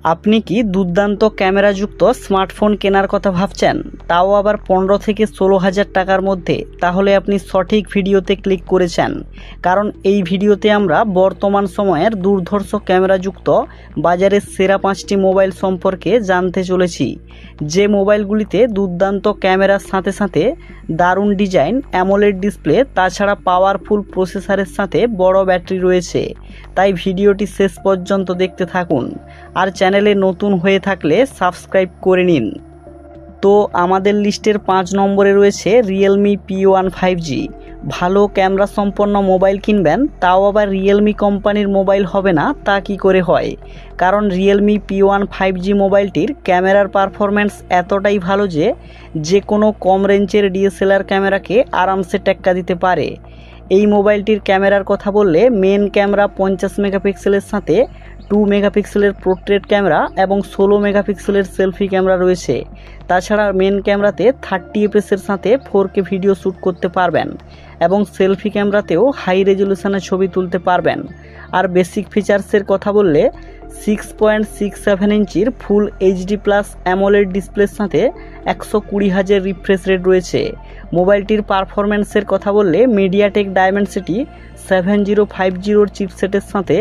আপনি কি দুর্দান্ত ক্যামেরাযুক্ত স্মার্টফোন কেনার কথা ভাবছেন, তাও আবার 15 থেকে 16,000 টাকার মধ্যে? তাহলে আপনি সঠিক ভিডিওতে ক্লিক করেছেন, কারণ এই ভিডিওতে আমরা বর্তমান সময়ের দুর্ধর্ষ ক্যামেরাযুক্ত বাজারের সেরা 5টি মোবাইল সম্পর্কে জানতে চলেছি। যে মোবাইলগুলিতে দুর্দান্ত ক্যামেরার সাথে সাথে দারুণ ডিজাইন, অ্যামোলেড ডিসপ্লে, তাছাড়া পাওয়ারফুল প্রসেসরের সাথে বড় ব্যাটারি রয়েছে। তাই ভিডিওটি শেষ পর্যন্ত দেখতে থাকুন, আর চ্যানেলে নতুন হয়ে থাকলে সাবস্ক্রাইব করে নিন। তো আমাদের লিস্টের 5 নম্বরে রয়েছে রিয়েলমি P1 5G। ভালো ক্যামেরা সম্পন্ন মোবাইল কিনবেন, তাও আবার রিয়েলমি কোম্পানির মোবাইল হবে না তা কি করে হয়? কারণ রিয়েলমি P1 5G মোবাইলটির ক্যামেরার পারফরম্যান্স এতটাই ভালো যে কোনো কম রেঞ্জের DSLR ক্যামেরাকে আরামসে টেক্কা দিতে পারে। এই মোবাইলটির ক্যামেরার কথা বললে মেন ক্যামেরা 50 মেগাপিক্সেলের সাথে 2 মেগাপিক্সেলের পোর্ট্রেট ক্যামেরা এবং 16 মেগাপিক্সেলের সেলফি ক্যামেরা রয়েছে। তাছাড়া মেন ক্যামেরাতে 30 fps সাথে 4K ভিডিও শ্যুট করতে পারবেন এবং সেলফি ক্যামেরাতেও হাই রেজলিউশনের ছবি তুলতে পারবেন। আর বেসিক ফিচার্সের কথা বললে 6.67 ইঞ্চির ফুল HD+ অ্যামোলেড ডিসপ্লের সাথে 120,000 রিফ্রেশ রেট রয়েছে। মোবাইলটির পারফরম্যান্সের কথা বললে মিডিয়াটেক ডায়মেনসিটি 7050 চিপসেটের সাথে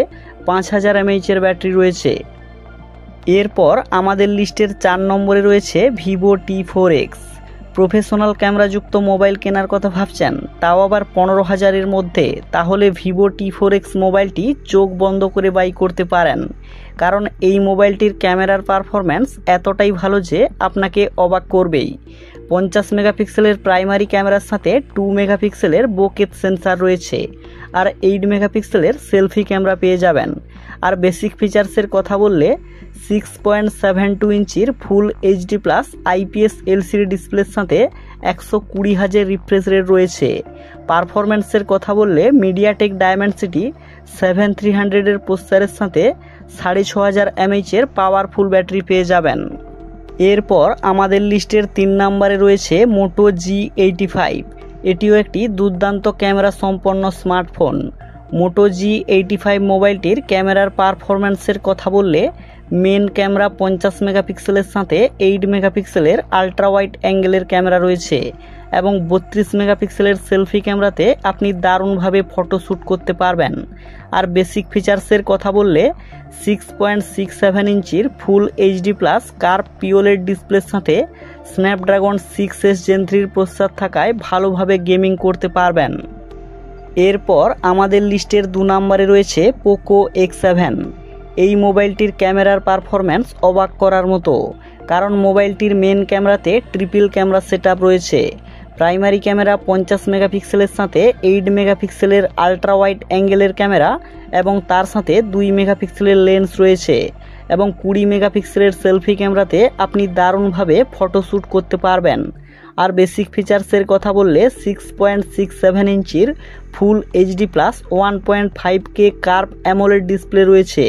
5000 mAh ব্যাটারি রয়েছে। এরপর আমাদের লিস্টের 4 নম্বরে রয়েছে Vivo T4X। প্রফেশনাল ক্যামেরাযুক্ত মোবাইল কেনার কথা ভাবছেন, তাও আবার 15,000-এর মধ্যে? তাহলে Vivo T4X মোবাইলটি চোখ বন্ধ করে বাই করতে পারেন, কারণ এই মোবাইলটির ক্যামেরার পারফরম্যান্স এতটাই ভালো যে আপনাকে অবাক করবেই। 50 মেগাপিক্সেলের প্রাইমারি ক্যামেরার সাথে 2 মেগাপিক্সেলের বোকেট সেন্সার রয়েছে, আর 8 মেগাপিক্সেলের সেলফি ক্যামেরা পেয়ে যাবেন। আর বেসিক ফিচার্সের কথা বললে 6.72 ইঞ্চির ফুল HD+ IPS LCD ডিসপ্লের সাথে 120,000 রিফ্রেশ রেট রয়েছে। পারফরম্যান্সের কথা বললে মিডিয়াটেক ডায়মেনসিটি 7300-এর প্রসেসরের সাথে 6500 mAh পাওয়ারফুল ব্যাটারি পেয়ে যাবেন। এরপর আমাদের লিস্টের 3 নম্বরে রয়েছে Moto G85। এটিও একটি দুর্দান্ত ক্যামেরা সম্পন্ন স্মার্টফোন। Moto G85 মোবাইলটির ক্যামেরার পারফরম্যান্সের কথা বললে মেন ক্যামেরা 50 মেগাপিক্সেলের সাথে 8 মেগাপিক্সেলের আলট্রা ওয়াইড অ্যাঙ্গেলের ক্যামেরা রয়েছে এবং 32 মেগাপিক্সেলের সেলফি ক্যামেরাতে আপনি দারুণভাবে ফটো শ্যুট করতে পারবেন। আর বেসিক ফিচার্সের কথা বললে 6.67 ইঞ্চির ফুল HD+ কার্ভ পিওলেড ডিসপ্লের সাথে স্ন্যাপড্রাগন 6S Gen 3 প্রসেসর থাকায় ভালোভাবে গেমিং করতে পারবেন। এরপর আমাদের লিস্টের 2 নম্বরে রয়েছে Poco X7। এই মোবাইলটির ক্যামেরার পারফরম্যান্স অবাক করার মতো, কারণ মোবাইলটির মেন ক্যামেরাতে ট্রিপল ক্যামেরা সেটআপ রয়েছে। প্রাইমারি ক্যামেরা 50 মেগাপিক্সেলের সাথে 8 মেগাপিক্সেলের আলট্রা ওয়াইড অ্যাঙ্গেলের ক্যামেরা এবং তার সাথে 2 মেগাপিক্সেলের লেন্স রয়েছে এবং 20 মেগাপিক্সেলের সেলফি ক্যামেরাতে আপনি দারুণভাবে ফটো শ্যুট করতে পারবেন। আর বেসিক ফিচার্সের কথা বললে 6.67 ইঞ্চির ফুল HD+ 1.5K curve AMOLED display রয়েছে।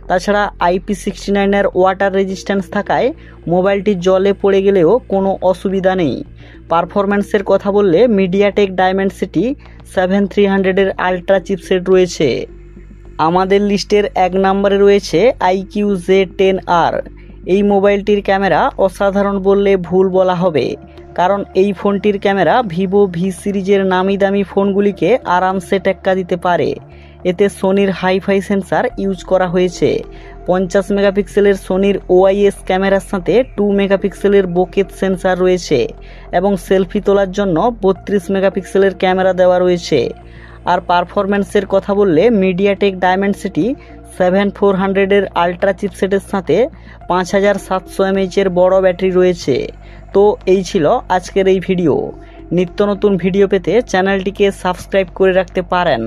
তাছাড়া IP69-এর ওয়াটার রেজিস্ট্যান্স থাকায় মোবাইলটি জলে পড়ে গেলেও কোনো অসুবিধা নেই। পারফরম্যান্সের কথা বললে মিডিয়াটেক ডায়মেনসিটি 7300-এর আলট্রা চিপসেট রয়েছে। আমাদের লিস্টের 1 নম্বরে রয়েছে iQOO Z10R। এই মোবাইলটির ক্যামেরা অসাধারণ বললে ভুল বলা হবে, কারণ এই ফোনটির ক্যামেরা ভিভো V সিরিজের নামি দামি ফোনগুলিকে আরামসে টেক্কা দিতে পারে। এতে সোনির হাইফাই সেন্সার ইউজ করা হয়েছে। 50 মেগাপিক্সেলের সোনির OIS ক্যামেরার সাথে 2 মেগাপিক্সেলের বোকেট সেন্সার রয়েছে এবং সেলফি তোলার জন্য 32 মেগাপিক্সেলের ক্যামেরা দেওয়া রয়েছে। আর পারফরম্যান্সের কথা বললে মিডিয়াটেক ডায়মেনসিটি 7400-এর আলট্রা চিপসেটের সাথে 5700 mAh বড় ব্যাটারি রয়েছে। তো এই ছিল আজকের এই ভিডিও। নিত্য নতুন ভিডিও পেতে চ্যানেলটিকে সাবস্ক্রাইব করে রাখতে পারেন।